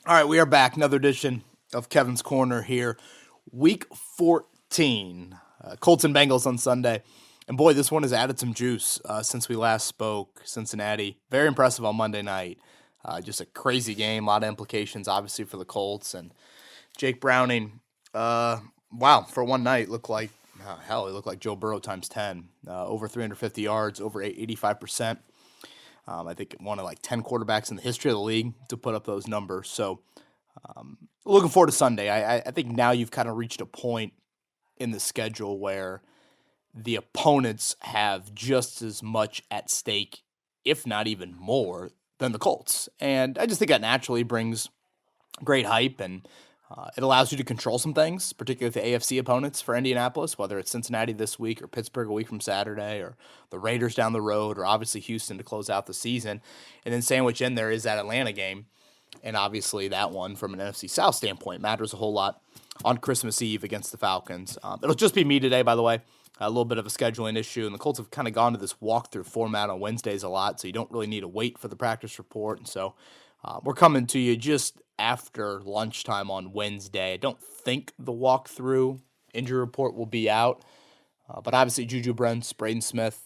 All right, we are back. Another edition of Kevin's Corner here. Week 14. Colts and Bengals on Sunday. And boy, this one has added some juice since we last spoke. Cincinnati, very impressive on Monday night. Just a crazy game, a lot of implications, obviously, for the Colts. And Jake Browning, wow, for one night, looked like, he looked like Joe Burrow times 10. Over 350 yards, over 85%. I think one of like 10 quarterbacks in the history of the league to put up those numbers. So looking forward to Sunday. I think now you've kind of reached a point in the schedule where the opponents have just as much at stake, if not even more, than the Colts. And I just think that naturally brings great hype and it allows you to control some things, particularly with the AFC opponents for Indianapolis, whether it's Cincinnati this week or Pittsburgh a week from Saturday or the Raiders down the road or obviously Houston to close out the season. And then sandwich in there is that Atlanta game. And obviously that one from an NFC South standpoint matters a whole lot on Christmas Eve against the Falcons. It'll just be me today, by the way. A little bit of a scheduling issue, and the Colts have kind of gone to this walkthrough format on Wednesdays a lot, so you don't really need to wait for the practice report. And so we're coming to you just after lunchtime on Wednesday. I don't think the walkthrough injury report will be out, but obviously Juju Brents, Braden Smith,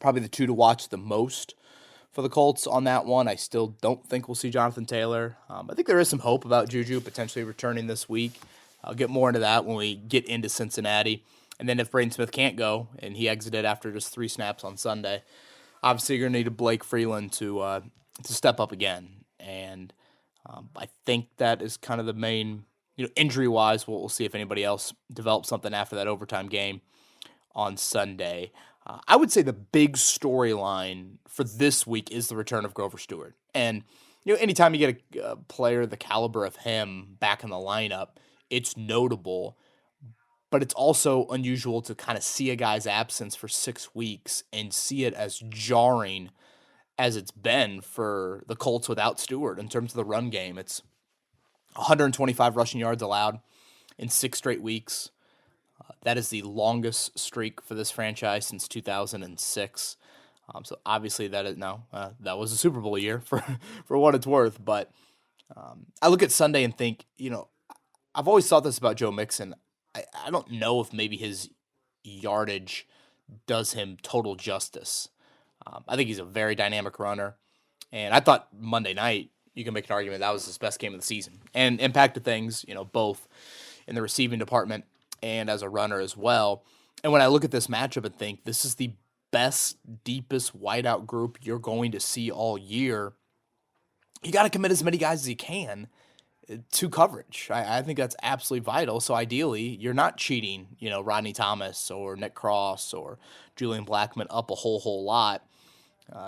probably the two to watch the most for the Colts on that one. I still don't think we'll see Jonathan Taylor. I think there is some hope about Juju potentially returning this week. I'll get more into that when we get into Cincinnati. And then if Braden Smith can't go and he exited after just 3 snaps on Sunday, obviously you're going to need a Blake Freeland to step up again. And I think that is kind of the main, injury-wise. We'll see if anybody else develops something after that overtime game on Sunday. I would say the big storyline for this week is the return of Grover Stewart. And, anytime you get a player the caliber of him back in the lineup, it's notable. But it's also unusual to kind of see a guy's absence for 6 weeks and see it as jarring as it's been for the Colts without Stewart in terms of the run game. It's 125 rushing yards allowed in 6 straight weeks. That is the longest streak for this franchise since 2006. So obviously that was a Super Bowl year for for what it's worth. But I look at Sunday and think, I've always thought this about Joe Mixon. I don't know if maybe his yardage does him total justice. I think he's a very dynamic runner. And I thought Monday night, you can make an argument that was his best game of the season and impacted things, both in the receiving department and as a runner as well. And when I look at this matchup and think this is the best, deepest wideout group you're going to see all year, you got to commit as many guys as you can to coverage. I think that's absolutely vital. So ideally, you're not cheating, Rodney Thomas or Nick Cross or Julian Blackmon up a whole lot.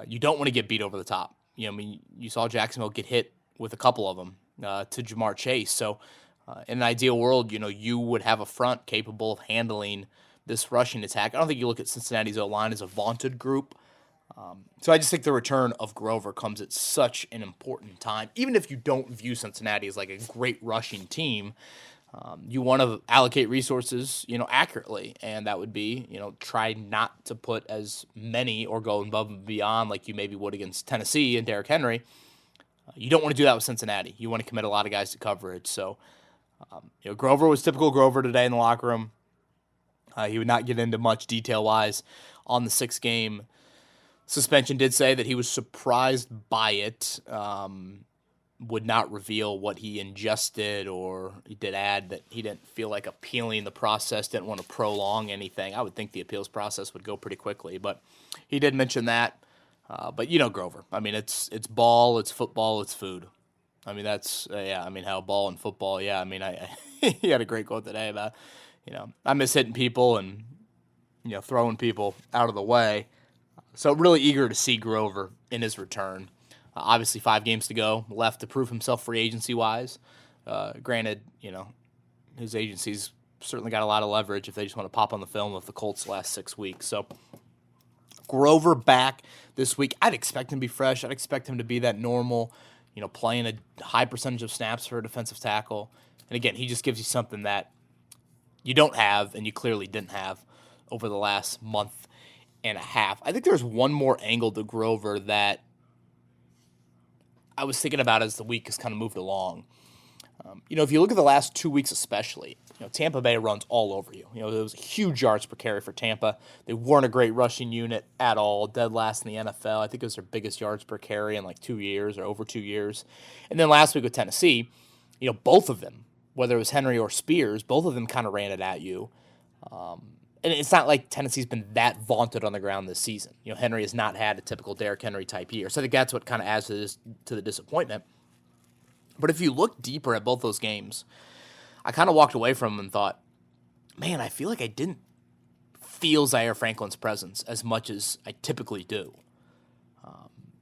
You don't want to get beat over the top. You saw Jacksonville get hit with a couple of them to Jamar Chase. So in an ideal world, you would have a front capable of handling this rushing attack. I don't think you look at Cincinnati's O-line as a vaunted group. So I just think the return of Grover comes at such an important time. Even if you don't view Cincinnati as like a great rushing team, you want to allocate resources, accurately. And that would be, try not to put as many or go above and beyond like you maybe would against Tennessee and Derrick Henry. You don't want to do that with Cincinnati. You want to commit a lot of guys to coverage. So, Grover was typical Grover today in the locker room. He would not get into much detail-wise on the 6-game suspension. Did say that he was surprised by it, would not reveal what he ingested, or he did add that he didn't feel like appealing the process, didn't want to prolong anything. I would think the appeals process would go pretty quickly, but he did mention that. But Grover. I mean, it's ball, it's football, it's food. I mean, that's, how ball and football, yeah. I mean, he had a great quote today about, I miss hitting people and, throwing people out of the way. So really eager to see Grover in his return. Obviously 5 games to go left to prove himself free agency-wise. Granted, his agency's certainly got a lot of leverage if they just want to pop on the film of the Colts last 6 weeks. So Grover back this week. I'd expect him to be fresh. I'd expect him to be that normal, playing a high percentage of snaps for a defensive tackle. And again, he just gives you something that you don't have and you clearly didn't have over the last month and a half. I think there's one more angle to Grover that I was thinking about as the week has kind of moved along. If you look at the last 2 weeks especially, Tampa Bay runs all over you. There was huge yards per carry for Tampa. They weren't a great rushing unit at all, dead last in the NFL. I think it was their biggest yards per carry in like 2 years or over 2 years. And then last week with Tennessee, both of them, whether it was Henry or Spears, both of them kind of ran it at you. And it's not like Tennessee's been that vaunted on the ground this season. Henry has not had a typical Derrick Henry type year. So I think that's what kind of adds to the disappointment. But if you look deeper at both those games, I kind of walked away from them and thought, man, I feel like I didn't feel Zaire Franklin's presence as much as I typically do.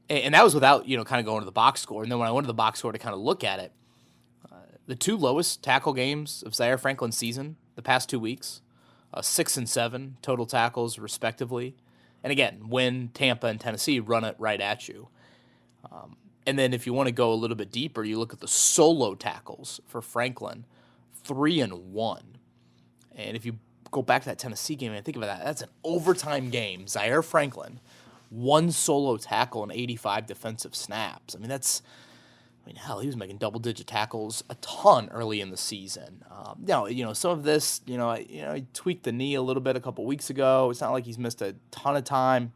And that was without, kind of going to the box score. And then when I went to the box score to kind of look at it, the two lowest tackle games of Zaire Franklin's season, the past 2 weeks, 6 and 7 total tackles respectively. And again, when Tampa and Tennessee run it right at you. And then if you want to go a little bit deeper, you look at the solo tackles for Franklin, 3 and 1. And if you go back to that Tennessee game and think about that, that's an overtime game. Zaire Franklin, 1 solo tackle and 85 defensive snaps. Hell, he was making double-digit tackles a ton early in the season. Some of this, he tweaked the knee a little bit a couple weeks ago. It's not like he's missed a ton of time,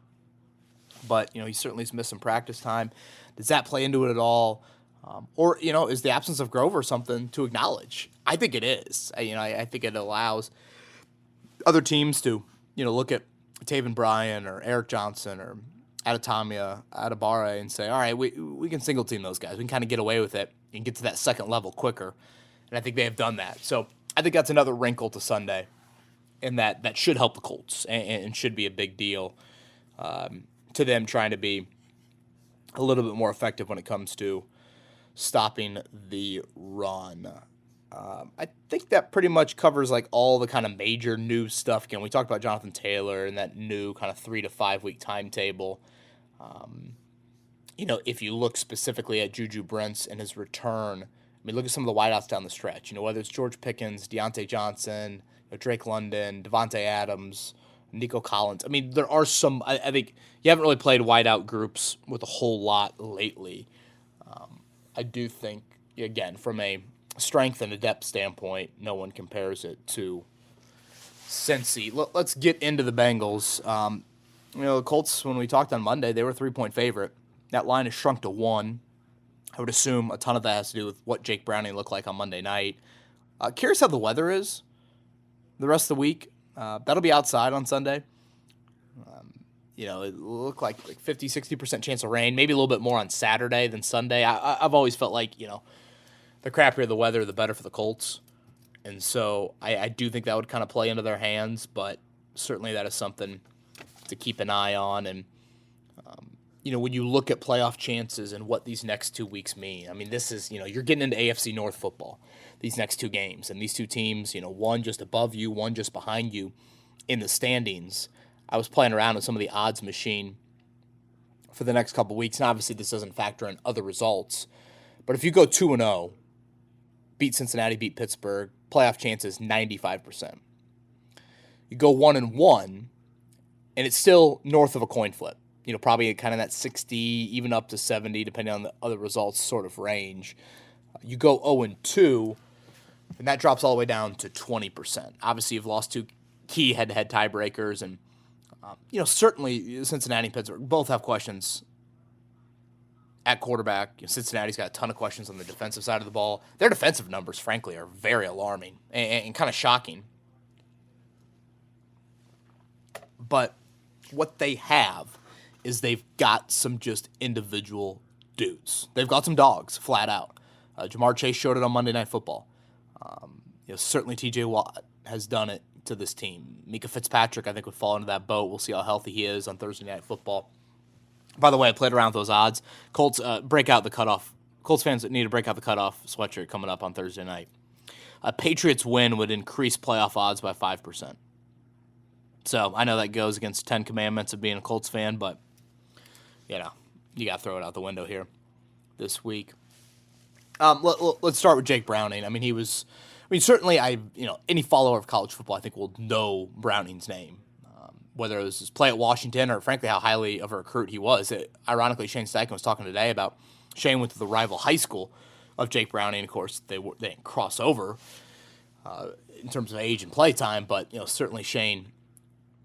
but, he certainly's missed some practice time. Does that play into it at all? Or is the absence of Grover something to acknowledge? I think it is. I think it allows other teams to, look at Taven Bryan or Eric Johnson or Adetomiwa, Adebawore and say, all right, we can single team those guys. We can kind of get away with it and get to that second level quicker. And I think they have done that. So I think that's another wrinkle to Sunday, and that should help the Colts and should be a big deal to them trying to be a little bit more effective when it comes to stopping the run. I think that pretty much covers like all the kind of major new stuff. Again, we talked about Jonathan Taylor and that new kind of 3 to 5 week timetable. If you look specifically at Juju Brents and his return, look at some of the wideouts down the stretch. Whether it's George Pickens, Deontay Johnson, Drake London, Devontae Adams, Nico Collins. There are some. I think you haven't really played wideout groups with a whole lot lately. I do think, again, from a strength and a depth standpoint, no one compares it to Cincy. Let's get into the Bengals. The Colts, when we talked on Monday, they were a 3-point favorite. That line has shrunk to 1. I would assume a ton of that has to do with what Jake Browning looked like on Monday night. Curious how the weather is the rest of the week. That'll be outside on Sunday. It looked like 50, 60% chance of rain, maybe a little bit more on Saturday than Sunday. I've always felt like, the crappier the weather, the better for the Colts. And so I do think that would kind of play into their hands, but certainly that is something to keep an eye on. And, when you look at playoff chances and what these next 2 weeks mean, this is, you're getting into AFC North football, these next 2 games. And these 2 teams, one just above you, one just behind you in the standings. I was playing around with some of the odds machine for the next couple weeks, and obviously this doesn't factor in other results. But if you go 2-0, beat Cincinnati, beat Pittsburgh, playoff chances 95%. You go 1-1, and it's still north of a coin flip. Probably kind of that 60, even up to 70, depending on the other results sort of range. You go 0-2, and that drops all the way down to 20%. Obviously, you've lost 2 key head-to-head tiebreakers, and certainly Cincinnati and Pittsburgh both have questions at quarterback. Cincinnati's got a ton of questions on the defensive side of the ball. Their defensive numbers, frankly, are very alarming and kind of shocking. But what they have is they've got some just individual dudes. They've got some dogs, flat out. Jamar Chase showed it on Monday Night Football. Certainly T.J. Watt has done it to this team. Mika Fitzpatrick, I think, would fall into that boat. We'll see how healthy he is on Thursday Night Football. By the way, I played around with those odds. Colts break out the cutoff. Colts fans need to break out the cutoff sweatshirt coming up on Thursday night. A Patriots win would increase playoff odds by 5%. So I know that goes against 10 commandments of being a Colts fan, but you got to throw it out the window here this week. Let's start with Jake Browning. Certainly any follower of college football, I think, will know Browning's name. Whether it was his play at Washington or, frankly, how highly of a recruit he was. Ironically, Shane Steichen was talking today about Shane went to the rival high school of Jake Browning. Of course, they didn't cross over in terms of age and play time, but certainly Shane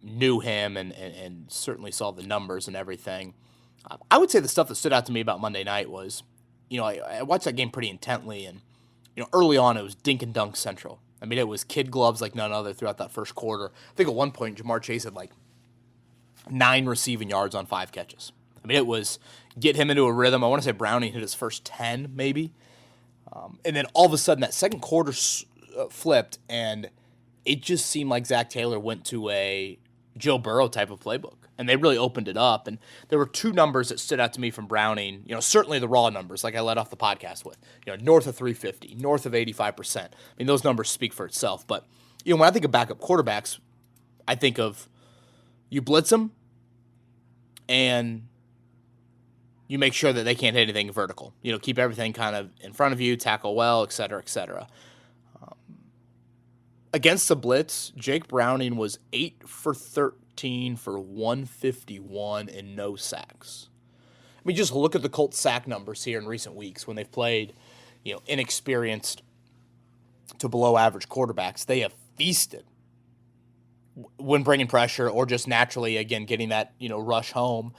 knew him and certainly saw the numbers and everything. I would say the stuff that stood out to me about Monday night was, I watched that game pretty intently, and early on it was dink and dunk central. I mean, it was kid gloves like none other throughout that first quarter. I think at one point Jamar Chase had like 9 receiving yards on 5 catches. I mean, it was get him into a rhythm. I want to say Browning hit his first 10 maybe. And then all of a sudden that second quarter flipped, and it just seemed like Zach Taylor went to a Joe Burrow type of playbook. And they really opened it up. And there were 2 numbers that stood out to me from Browning. Certainly the raw numbers, like I led off the podcast with. North of 350, north of 85%. I mean, those numbers speak for itself. But, when I think of backup quarterbacks, I think of you blitz them and you make sure that they can't hit anything vertical. Keep everything kind of in front of you, tackle well, et cetera, et cetera. Against the blitz, Jake Browning was 8 for 13 for 151 and no sacks. I mean, just look at the Colts sack numbers here in recent weeks when they've played, inexperienced to below average quarterbacks. They have feasted when bringing pressure or just naturally, again, getting that, rush home.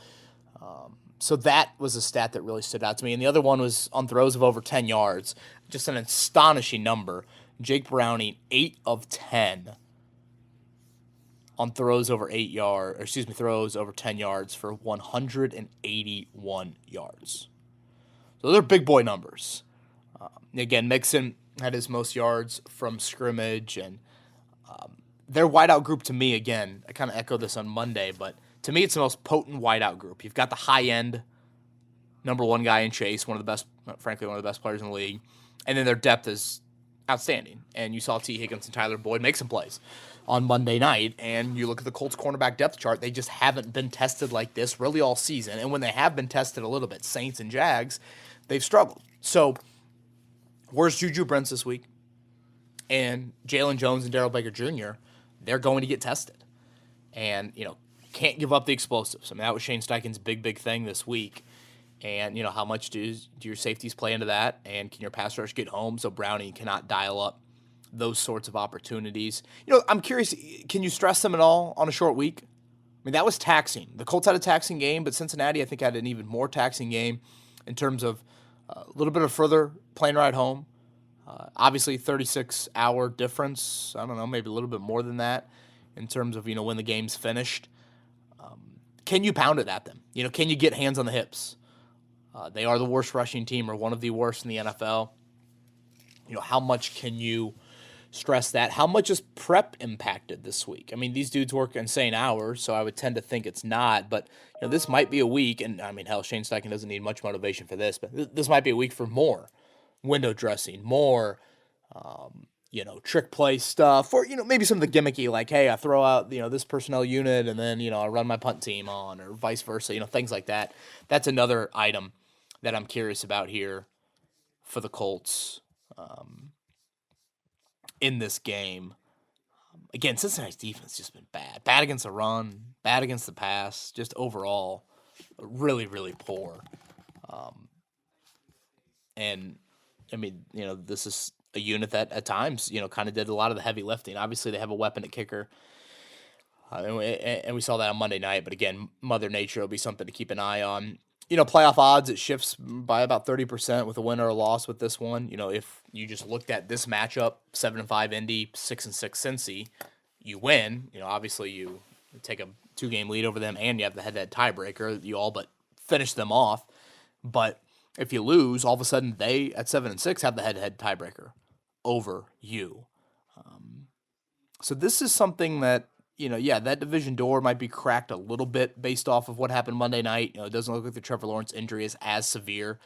So that was a stat that really stood out to me. And the other one was on throws of over 10 yards. Just an astonishing number. Jake Browning, 8 of 10 on throws over 10 yards for 181 yards. So those are big boy numbers. Again, Mixon had his most yards from scrimmage, and their wideout group to me, again, I kind of echoed this on Monday, but to me it's the most potent wideout group. You've got the high-end number 1 guy in Chase, one of the best players in the league, and then their depth is outstanding. And you saw T. Higgins and Tyler Boyd make some plays on Monday night, and you look at the Colts cornerback depth chart, they just haven't been tested like this really all season. And when they have been tested a little bit, Saints and Jags, they've struggled. So where's Juju Brents this week? And Jalen Jones and Darrell Baker Jr., they're going to get tested. And, can't give up the explosives. I mean, that was Shane Steichen's big thing this week. And, how much do your safeties play into that? And can your pass rush get home so Browning cannot dial up those sorts of opportunities? I'm curious, can you stress them at all on a short week? I mean, that was taxing. The Colts had a taxing game, but Cincinnati, I think, had an even more taxing game in terms of a little bit of further plane ride home. Obviously, 36-hour difference. I don't know, maybe a little bit more than that in terms of, when the game's finished. Can you pound it at them? Can you get hands on the hips? They are the worst rushing team, or one of the worst in the NFL. How much can you stress that? How much is prep impacted this week? I mean, these dudes work insane hours, so I would tend to think it's not. But this might be a week, and I mean, hell, Shane Steichen doesn't need much motivation for this, but this might be a week for more window dressing, more trick play stuff, or maybe some of the gimmicky, like, hey, I throw out this personnel unit, and then I run my punt team on, or vice versa, things like that. That's another item that I'm curious about here for the Colts in this game. Again, Cincinnati's defense has just been bad. Bad against the run, bad against the pass, just overall really, really poor. And, I mean, this is a unit that at times, kind of did a lot of the heavy lifting. Obviously, they have a weapon at kicker. And we saw that on Monday night. But again, Mother Nature will be something to keep an eye on. Playoff odds, it shifts by about 30% with a win or a loss with this one. If you just looked at this matchup, 7-5 Indy, 6-6 Cincy, you win. Obviously you take a 2-game lead over them, and you have the head-to-head tiebreaker. You all but finish them off. But if you lose, all of a sudden they, at 7-6, have the head-to-head tiebreaker over you. So this is something that, that division door might be cracked a little bit based off of what happened Monday night. It doesn't look like the Trevor Lawrence injury is as severe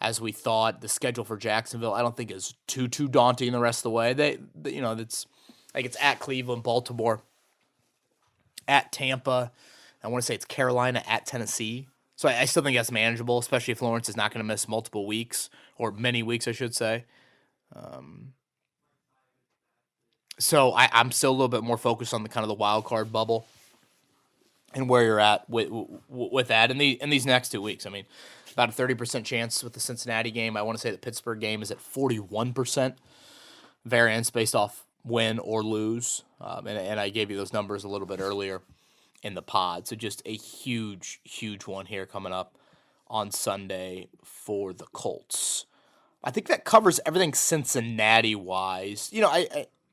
as we thought. The schedule for Jacksonville, I don't think, is too daunting the rest of the way. It's like it's at Cleveland, Baltimore, at Tampa. I want to say it's Carolina, at Tennessee. So I still think that's manageable, especially if Lawrence is not going to miss multiple weeks, or many weeks, I should say. So I'm still a little bit more focused on the kind of the wild card bubble and where you're at with that in these next 2 weeks. I mean, about a 30% chance with the Cincinnati game. I want to say the Pittsburgh game is at 41% variance based off win or lose. And I gave you those numbers a little bit earlier in the pod. So just a huge, huge one here coming up on Sunday for the Colts. I think that covers everything Cincinnati-wise.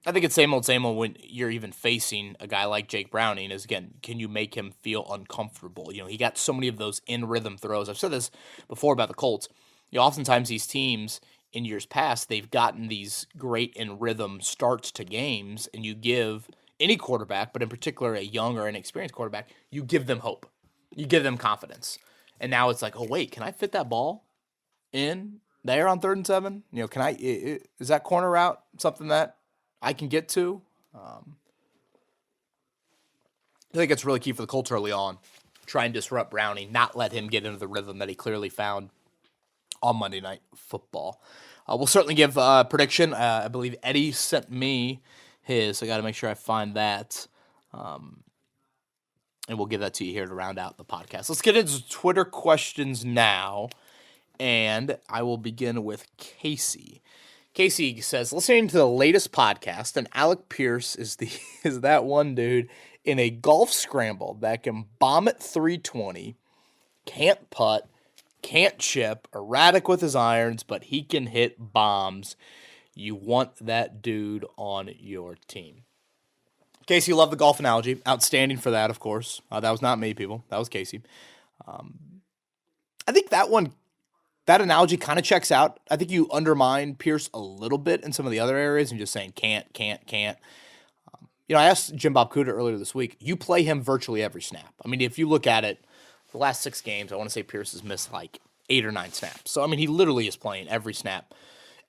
I think it's same old when you're even facing a guy like Jake Browning. Is again, can you make him feel uncomfortable? He got so many of those in-rhythm throws. I've said this before about the Colts. Oftentimes these teams in years past, they've gotten these great in-rhythm starts to games, and you give any quarterback, but in particular a young or inexperienced quarterback, you give them hope. You give them confidence. And now it's like, oh, wait, can I fit that ball in there on 3rd and 7? Is that corner route something that I can get to? I think it's really key for the Colts early on. Try and disrupt Browning, not let him get into the rhythm that he clearly found on Monday Night Football. We'll certainly give a prediction. I believe Eddie sent me his. I got to make sure I find that. And we'll give that to you here to round out the podcast. Let's get into Twitter questions now. And I will begin with Casey. Casey says, listening to the latest podcast, and Alec Pierce is that one dude in a golf scramble that can bomb at 320, can't putt, can't chip, erratic with his irons, but he can hit bombs. You want that dude on your team. Casey, love the golf analogy. Outstanding for that, of course. That was not me, people. That was Casey. I think that analogy kind of checks out. I think you undermine Pierce a little bit in some of the other areas and just saying can't. I asked Jim Bob Cooter earlier this week, you play him virtually every snap. I mean, if you look at it, the last 6 games, I want to say Pierce has missed like 8 or 9 snaps. So, I mean, he literally is playing every snap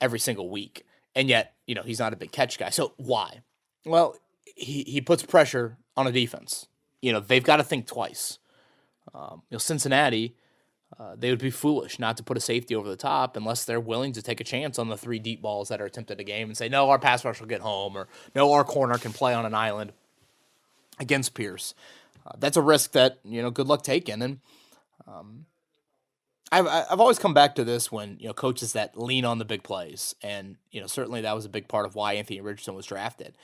every single week. And yet, he's not a big catch guy. So why? Well, he puts pressure on a defense. They've got to think twice. Cincinnati, they would be foolish not to put a safety over the top unless they're willing to take a chance on the 3 deep balls that are attempted a game and say, no, our pass rush will get home, or no, our corner can play on an island against Pierce. That's a risk that, good luck taking. And I've always come back to this when, coaches that lean on the big plays. And, certainly that was a big part of why Anthony Richardson was drafted.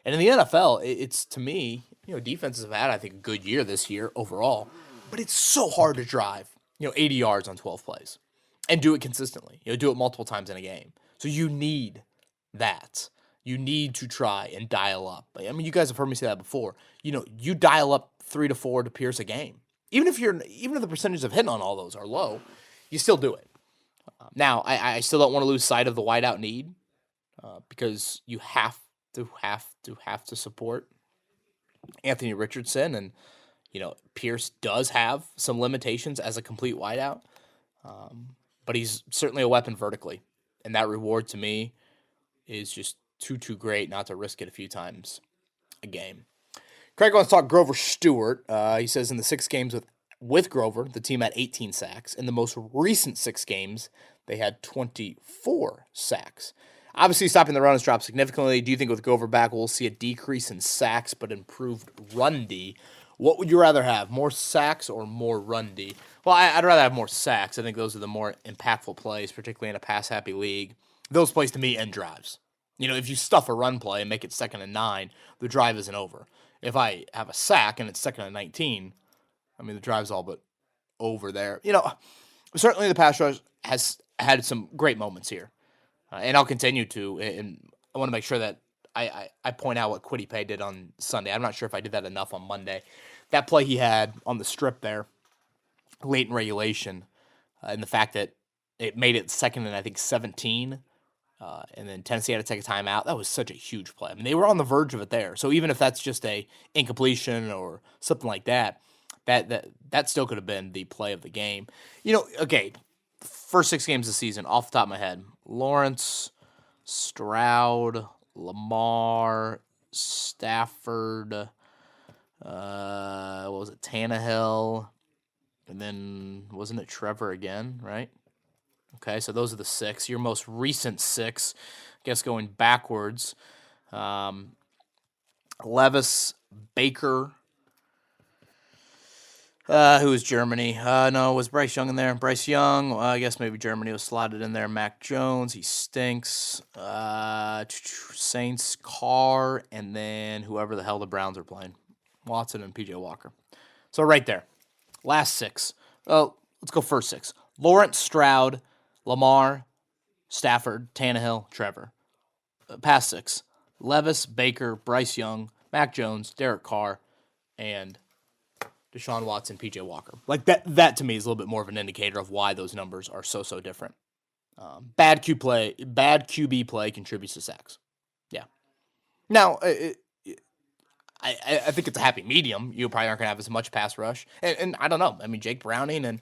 And in the NFL, it's to me, defenses have had, I think, a good year this year overall, but it's so hard to drive, 80 yards on 12 plays and do it consistently, do it multiple times in a game. So you need that. You need to try and dial up. I mean, you guys have heard me say that before. You dial up 3 to 4 to pierce a game. Even if the percentage of hitting on all those are low, you still do it. Now, I still don't want to lose sight of the wideout need because you have to support Anthony Richardson, and Pierce does have some limitations as a complete wideout, but he's certainly a weapon vertically, and that reward to me is just too great not to risk it a few times a game. Craig wants to talk Grover Stewart. He says in the 6 games with Grover, the team had 18 sacks. In the most recent 6 games, they had 24 sacks. Obviously, stopping the run has dropped significantly. Do you think with Grover back, we'll see a decrease in sacks but improved run D? What would you rather have, more sacks or more run D? Well, I'd rather have more sacks. I think those are the more impactful plays, particularly in a pass-happy league. Those plays, to me, end drives. If you stuff a run play and make it 2nd and 9, the drive isn't over. If I have a sack and it's 2nd and 19, I mean, the drive's all but over there. Certainly the pass rush has had some great moments here. And I'll continue to, and I want to make sure that I point out what Kwity Paye did on Sunday. I'm not sure if I did that enough on Monday. That play he had on the strip there, late in regulation, and the fact that it made it 2nd and I think 17, and then Tennessee had to take a timeout. That was such a huge play. I mean, they were on the verge of it there. So even if that's just a incompletion or something like that, that still could have been the play of the game. Okay, first 6 games of the season, off the top of my head, Lawrence, Stroud, Lamar, Stafford, what was it, Tannehill, and then wasn't it Trevor again, right? Okay, so those are the 6. Your most recent 6, I guess going backwards, Levis, Baker, Who was Germany? No, was Bryce Young in there? Bryce Young. I guess maybe Germany was slotted in there. Mac Jones, he stinks. Saints, Carr, and then whoever the hell the Browns are playing, Watson and PJ Walker. So right there, last six. Let's go first six. Lawrence, Stroud, Lamar, Stafford, Tannehill, Trevor. Past six: Levis, Baker, Bryce Young, Mac Jones, Derek Carr, and Deshaun Watson, PJ Walker. Like that to me is a little bit more of an indicator of why those numbers are so different. Bad QB play contributes to sacks. Yeah. Now, I think it's a happy medium. You probably aren't going to have as much pass rush. And I don't know. I mean, Jake Browning, and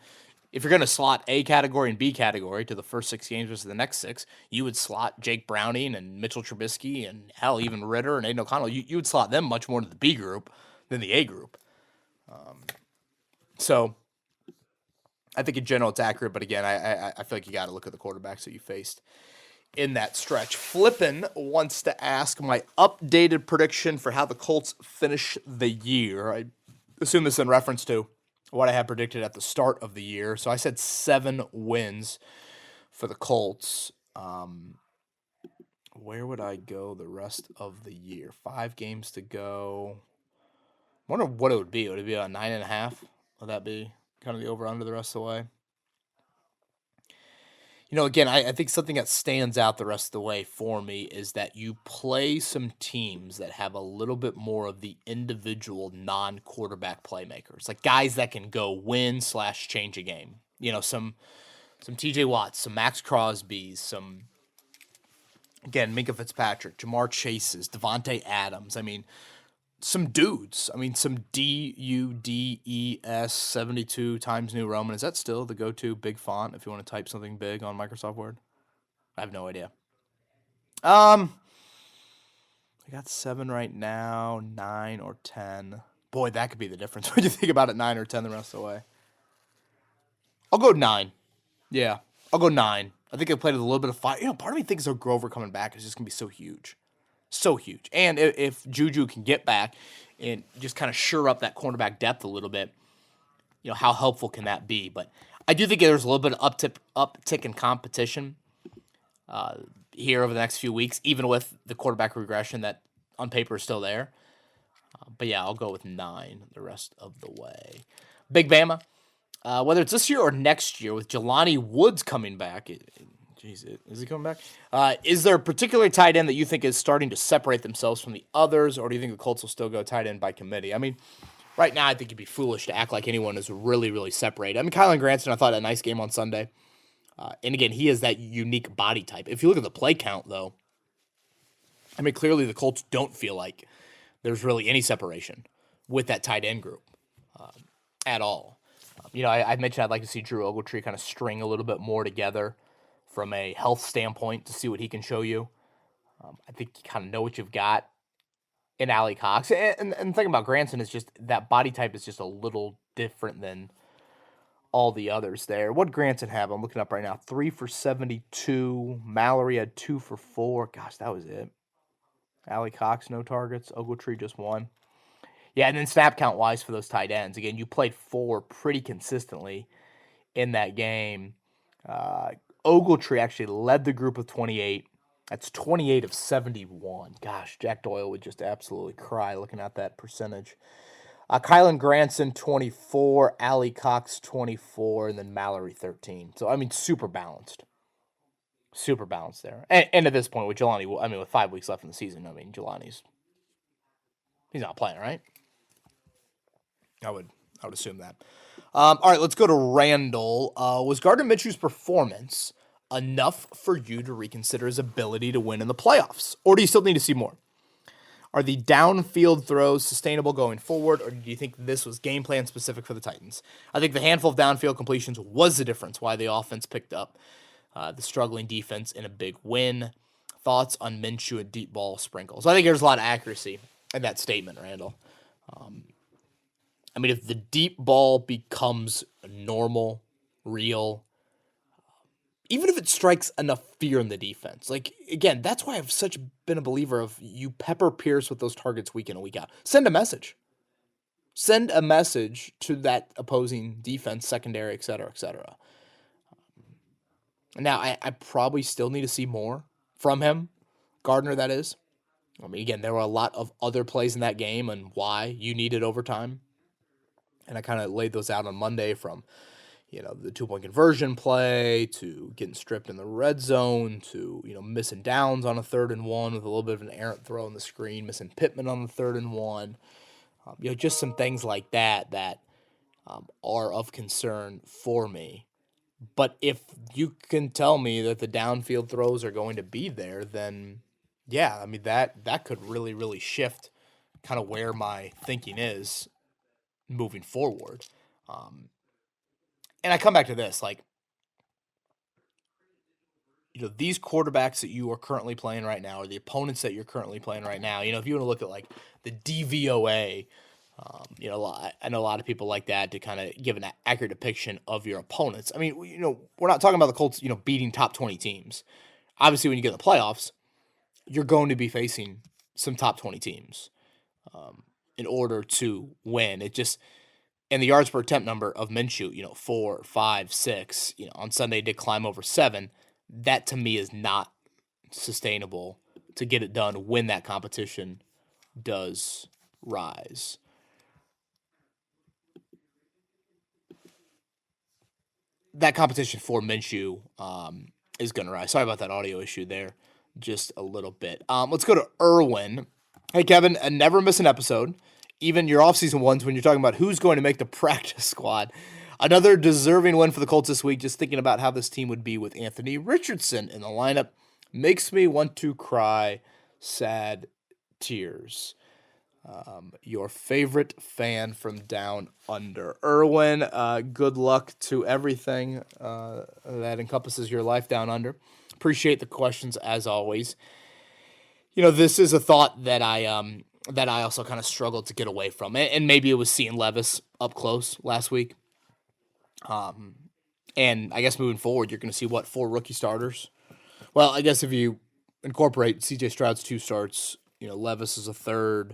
if you're going to slot A category and B category to the first 6 games versus the next 6, you would slot Jake Browning and Mitchell Trubisky and hell, even Ritter and Aiden O'Connell. You would slot them much more to the B group than the A group. So I think in general it's accurate, but again, I feel like you got to look at the quarterbacks that you faced in that stretch. Flippin wants to ask my updated prediction for how the Colts finish the year. I assume this is in reference to what I had predicted at the start of the year. So I said 7 wins for the Colts. Where would I go the rest of the year? 5 games to go. I wonder what it would be. Would it be about 9.5? Would that be kind of the over-under the rest of the way? Again, I think something that stands out the rest of the way for me is that you play some teams that have a little bit more of the individual non-quarterback playmakers, like guys that can go win/change a game. Some TJ Watts, some Max Crosby's, some, again, Minka Fitzpatrick, Jamar Chase's, Devontae Adams. I mean, some dudes. I mean, some DUDES 72 Times New Roman. Is that still the go-to big font if you want to type something big on Microsoft Word? I have no idea. I got 7 right now, 9 or 10. Boy, that could be the difference when you think about it, 9 or 10 the rest of the way. I'll go 9. Yeah, I'll go 9. I think I played with a little bit of fire. Part of me thinks Grover coming back is just going to be so huge. So huge. And if Juju can get back and just kind of shore up that cornerback depth a little bit, how helpful can that be? But I do think there's a little bit of uptick in competition here over the next few weeks, even with the quarterback regression that on paper is still there. But yeah, I'll go with 9 the rest of the way. Big Bama, whether it's this year or next year with Jelani Woods coming back, is he coming back? Is there a particular tight end that you think is starting to separate themselves from the others, or do you think the Colts will still go tight end by committee? I mean, right now I think it'd be foolish to act like anyone is really separated. I mean, Kylan Granson, I thought, had a nice game on Sunday. And again, he has that unique body type. If you look at the play count, though, I mean, clearly the Colts don't feel like there's really any separation with that tight end group at all. I mentioned I'd like to see Drew Ogletree kind of string a little bit more together from a health standpoint to see what he can show you. I think you kind of know what you've got in Allie Cox. And the thing about Granson is just that body type is just a little different than all the others there. What did Granson have? I'm looking up right now. 3 for 72. Mallory had 2 for 4. Gosh, that was it. Allie Cox, no targets. Ogletree just 1. Yeah, and then snap count-wise for those tight ends. Again, you played 4 pretty consistently in that game. Ogletree actually led the group with 28. That's 28 of 71. Gosh, Jack Doyle would just absolutely cry looking at that percentage. Kylan Granson, 24. Allie Cox, 24. And then Mallory, 13. So, I mean, super balanced. Super balanced there. And at this point, with Jelani, I mean, with 5 weeks left in the season, I mean, he's not playing, right? I would assume that. All right, let's go to Randall. Was Gardner Minshew's performance enough for you to reconsider his ability to win in the playoffs? Or do you still need to see more? Are the downfield throws sustainable going forward, or do you think this was game plan specific for the Titans? I think the handful of downfield completions was the difference why the offense picked up the struggling defense in a big win. Thoughts on Minshew and deep ball sprinkles? I think there's a lot of accuracy in that statement, Randall. I mean, if the deep ball becomes normal, real, even if it strikes enough fear in the defense, like, again, that's why I've been a believer of you pepper Pierce with those targets week in and week out. Send a message. send a message to that opposing defense, secondary, et cetera, et cetera. Now, I probably still need to see more from him, Gardner, that is. I mean, again, there were a lot of other plays in that game and why you needed overtime. And I kind of laid those out on Monday, from the 2-point conversion play to getting stripped in the red zone to, missing downs on a 3rd and 1 with a little bit of an errant throw on the screen, missing Pittman on the 3rd and 1. Just some things like that are of concern for me. But if you can tell me that the downfield throws are going to be there, then yeah, I mean, that could really, really shift kind of where my thinking is moving forward. And I come back to this, like, these quarterbacks that you are currently playing right now, or the opponents that you're currently playing right now, if you want to look at like the DVOA, I know a lot of people like that to kind of give an accurate depiction of your opponents. I mean, we're not talking about the Colts, beating top 20 teams. Obviously, when you get in the playoffs, you're going to be facing some top 20 teams in order to win. And the yards per attempt number of Minshew, 4, 5, 6, on Sunday did climb over 7. That to me is not sustainable to get it done when that competition does rise. That competition for Minshew is going to rise. Sorry about that audio issue there, just a little bit. Let's go to Irwin. Hey, Kevin, never miss an episode, even your offseason ones when you're talking about who's going to make the practice squad. Another deserving win for the Colts this week. Just thinking about how this team would be with Anthony Richardson in the lineup makes me want to cry sad tears. Your favorite fan from down under. Irwin, good luck to everything that encompasses your life down under. Appreciate the questions as always. This is a thought that I also kind of struggled to get away from. And maybe it was seeing Levis up close last week. And I guess moving forward, you're going to see 4 rookie starters. Well, I guess if you incorporate CJ Stroud's 2 starts, Levis is a 3rd.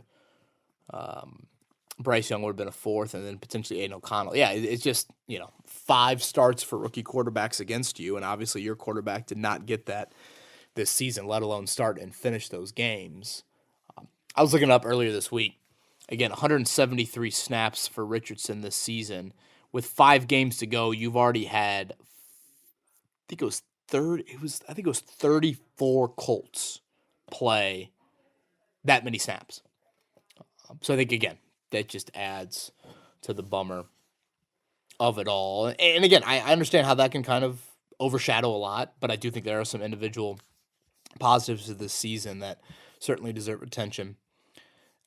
Bryce Young would have been a 4th, and then potentially Aiden O'Connell. Yeah, it's just, 5 starts for rookie quarterbacks against you, and obviously your quarterback did not get that this season, let alone start and finish those games. I was looking up earlier this week. Again, 173 snaps for Richardson this season. With 5 games to go, you've already had, I think it was 34 Colts play that many snaps. So I think, again, that just adds to the bummer of it all. And again, I understand how that can kind of overshadow a lot, but I do think there are some individual positives of this season that certainly deserve attention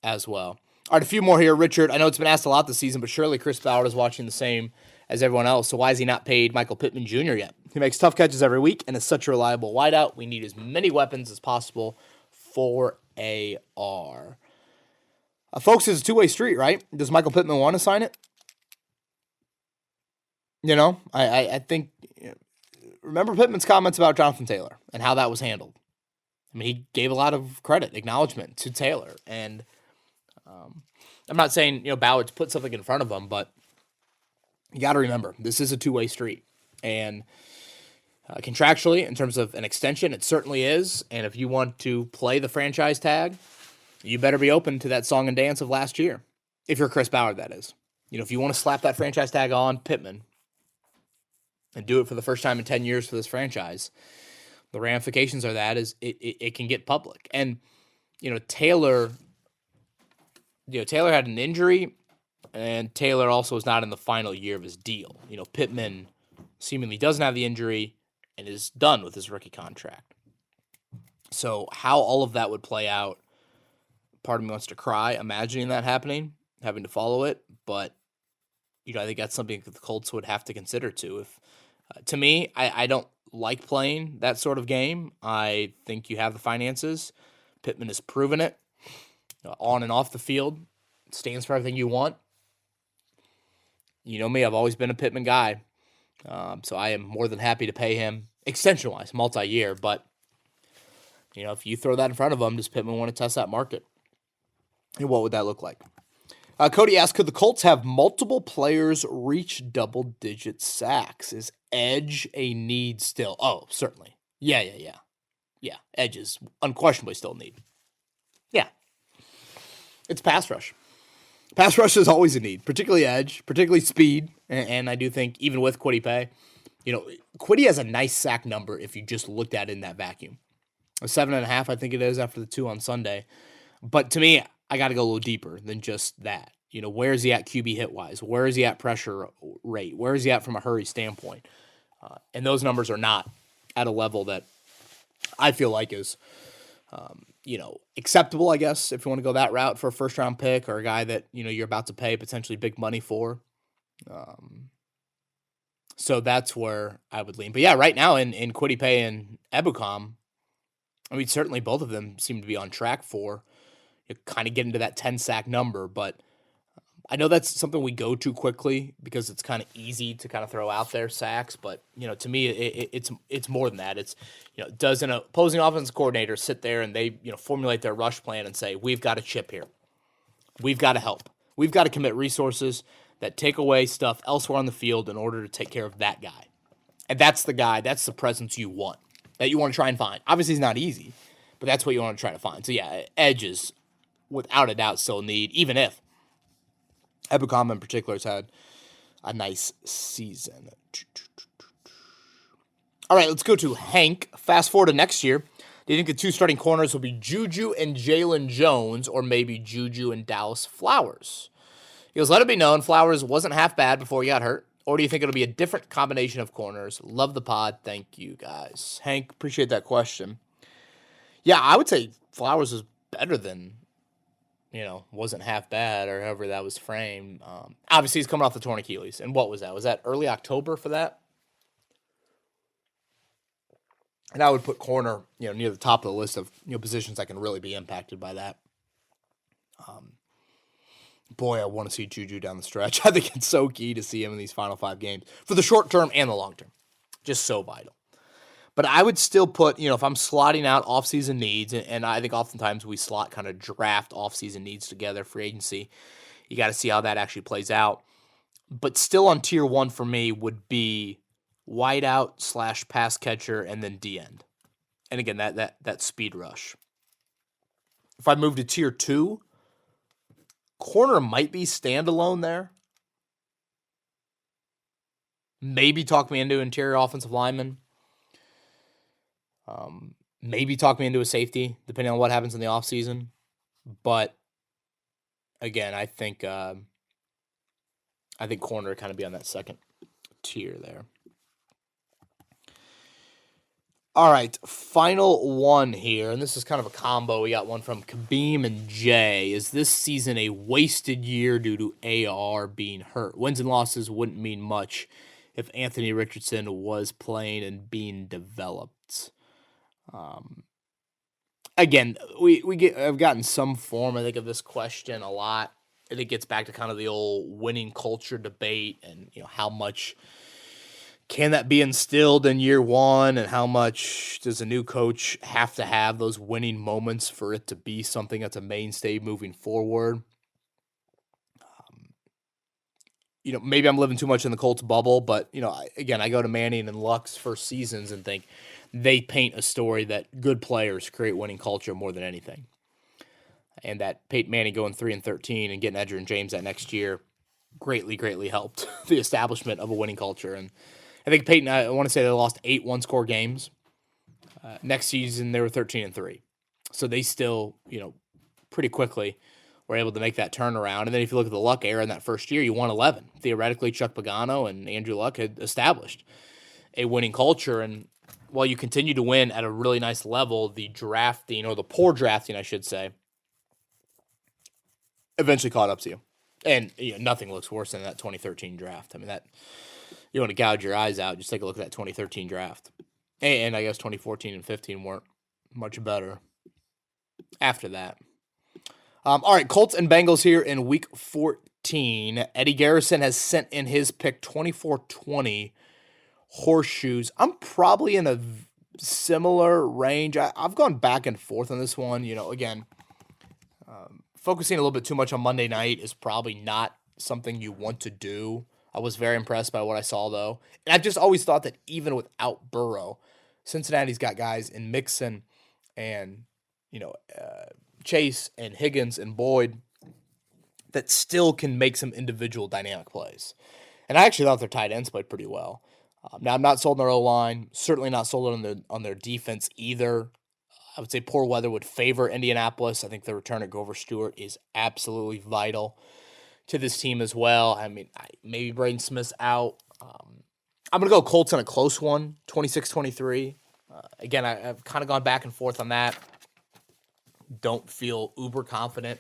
as well. All right, a few more here. Richard, I know it's been asked a lot this season, but surely Chris Ballard is watching the same as everyone else. So why is he not paid Michael Pittman Jr. yet? He makes tough catches every week and is such a reliable wideout. We need as many weapons as possible for AR. Folks, it's a two-way street, right? Does Michael Pittman want to sign it? I think, remember Pittman's comments about Jonathan Taylor and how that was handled. I mean, he gave a lot of credit, acknowledgement to Taylor. And I'm not saying, Ballard's put something in front of him, but you got to remember, this is a two-way street. And contractually, in terms of an extension, it certainly is. And if you want to play the franchise tag, you better be open to that song and dance of last year. If you're Chris Ballard, that is. If you want to slap that franchise tag on Pittman and do it for the first time in 10 years for this franchise, the ramifications of that is it can get public. And, Taylor had an injury, and Taylor also is not in the final year of his deal. Pittman seemingly doesn't have the injury and is done with his rookie contract. So how all of that would play out, part of me wants to cry imagining that happening, having to follow it. But, I think that's something that the Colts would have to consider too. If to me, I don't like playing that sort of game. I think you have the finances. Pittman has proven it on and off the field. Stands for everything you want. You know me, I've always been a Pittman guy. So I am more than happy to pay him extension-wise, multi-year. But, if you throw that in front of him, does Pittman want to test that market? And what would that look like? Cody asked, could the Colts have multiple players reach double-digit sacks? Is edge a need still? Oh, certainly. Yeah. Yeah, edge is unquestionably still a need. Yeah. It's pass rush. Pass rush is always a need, particularly edge, particularly speed. And I do think even with Kwity Paye, Kwity has a nice sack number if you just looked at it in that vacuum. A 7.5, I think it is, after the 2 on Sunday. But to me, I got to go a little deeper than just that. Where is he at QB hit-wise? Where is he at pressure rate? Where is he at from a hurry standpoint? And those numbers are not at a level that I feel like is, acceptable, I guess, if you want to go that route for a first-round pick or a guy that, you're about to pay potentially big money for. So that's where I would lean. But yeah, right now in Kwity Paye and Ebukam, certainly both of them seem to be on track for kind of getting to that 10-sack number. But I know that's something we go to quickly because it's kind of easy to kind of throw out there sacks. But, to me, it's more than that. It's, does an opposing offensive coordinator sit there and they, formulate their rush plan and say, we've got a chip here. We've got to help. We've got to commit resources that take away stuff elsewhere on the field in order to take care of that guy. And that's the guy, that's the presence you want, that you want to try and find. Obviously, it's not easy, but that's what you want to try to find. So, yeah, edges, without a doubt, still need, even if Ebukam in particular has had a nice season. All right, let's go to Hank. Fast forward to next year. Do you think the 2 starting corners will be Juju and Jalen Jones or maybe Juju and Dallas Flowers? He goes, let it be known, Flowers wasn't half bad before he got hurt. Or do you think it'll be a different combination of corners? Love the pod. Thank you, guys. Hank, appreciate that question. Yeah, I would say Flowers is better than, wasn't half bad or however that was framed. Obviously, he's coming off the torn Achilles. And what was that? Was that early October for that? And I would put corner, near the top of the list of, positions that can really be impacted by that. Boy, I want to see Juju down the stretch. I think it's so key to see him in these final 5 games for the short term and the long term. Just so vital. But I would still put, if I'm slotting out offseason needs, and I think oftentimes we slot kind of draft offseason needs together for agency. You got to see how that actually plays out. But still on tier 1 for me would be wideout / pass catcher and then D-end. And again, that speed rush. If I move to tier 2, corner might be standalone there. Maybe talk me into interior offensive lineman. Maybe talk me into a safety, depending on what happens in the offseason. But again, I think corner kind of be on that second tier there. All right, final one here, and this is kind of a combo. We got one from Kabeem and Jay. Is this season a wasted year due to AR being hurt? Wins and losses wouldn't mean much if Anthony Richardson was playing and being developed. Again, I've gotten some form, I think, of this question a lot. I think it gets back to kind of the old winning culture debate and, how much can that be instilled in year 1 and how much does a new coach have to have those winning moments for it to be something that's a mainstay moving forward? Maybe I'm living too much in the Colts bubble, but, again, I go to Manning and Luck's first seasons and think they paint a story that good players create winning culture more than anything. And that Peyton Manning going 3-13 and getting Edger and James that next year greatly helped the establishment of a winning culture. And I think Peyton, I want to say they lost 8 one-score games. Next season, they were 13-3. So they still, pretty quickly were able to make that turnaround. And then if you look at the Luck era in that first year, you won 11. Theoretically, Chuck Pagano and Andrew Luck had established a winning culture. And while you continue to win at a really nice level, the drafting, or the poor drafting, I should say, eventually caught up to you. And nothing looks worse than that 2013 draft. I mean, that you want to gouge your eyes out, just take a look at that 2013 draft. And I guess 2014 and 15 weren't much better after that. All right, Colts and Bengals here in Week 14. Eddie Garrison has sent in his pick 24-20 horseshoes. I'm probably in a similar range. I've gone back and forth on this one. Again, focusing a little bit too much on Monday night is probably not something you want to do. I was very impressed by what I saw, though. And I've just always thought that even without Burrow, Cincinnati's got guys in Mixon and, Chase and Higgins and Boyd that still can make some individual dynamic plays. And I actually thought their tight ends played pretty well. Now, I'm not sold on their O-line, certainly not sold on their defense either. I would say poor weather would favor Indianapolis. I think the return of Grover Stewart is absolutely vital to this team as well. I mean, maybe Braden Smith's out. I'm going to go Colts in a close one, 26-23. Again, I've kind of gone back and forth on that. Don't feel uber confident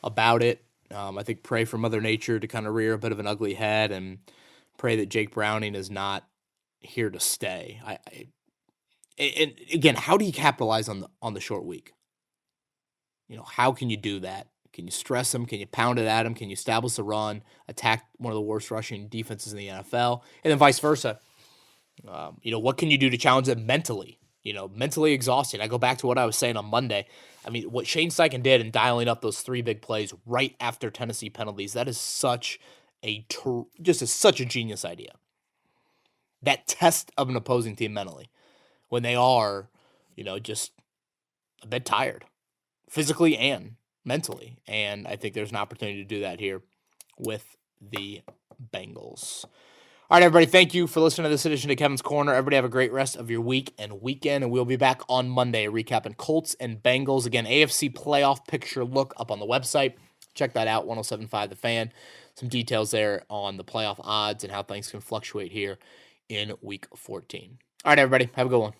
about it. I think pray for Mother Nature to kind of rear a bit of an ugly head and pray that Jake Browning is not here to stay. And again, how do you capitalize on the short week? How can you do that? Can you stress him? Can you pound it at him? Can you establish a run, attack one of the worst rushing defenses in the NFL, and then vice versa? What can you do to challenge them mentally? Mentally exhausted. I go back to what I was saying on Monday. I mean, what Shane Steichen did in dialing up those 3 big plays right after Tennessee penalties, that is such a genius idea. That test of an opposing team mentally when they are, just a bit tired, physically and mentally. And I think there's an opportunity to do that here with the Bengals. All right, everybody, thank you for listening to this edition of Kevin's Corner. Everybody have a great rest of your week and weekend, and we'll be back on Monday recapping Colts and Bengals. Again, AFC playoff picture look up on the website. Check that out, 107.5 The Fan. Some details there on the playoff odds and how things can fluctuate here in Week 14. All right, everybody, have a good one.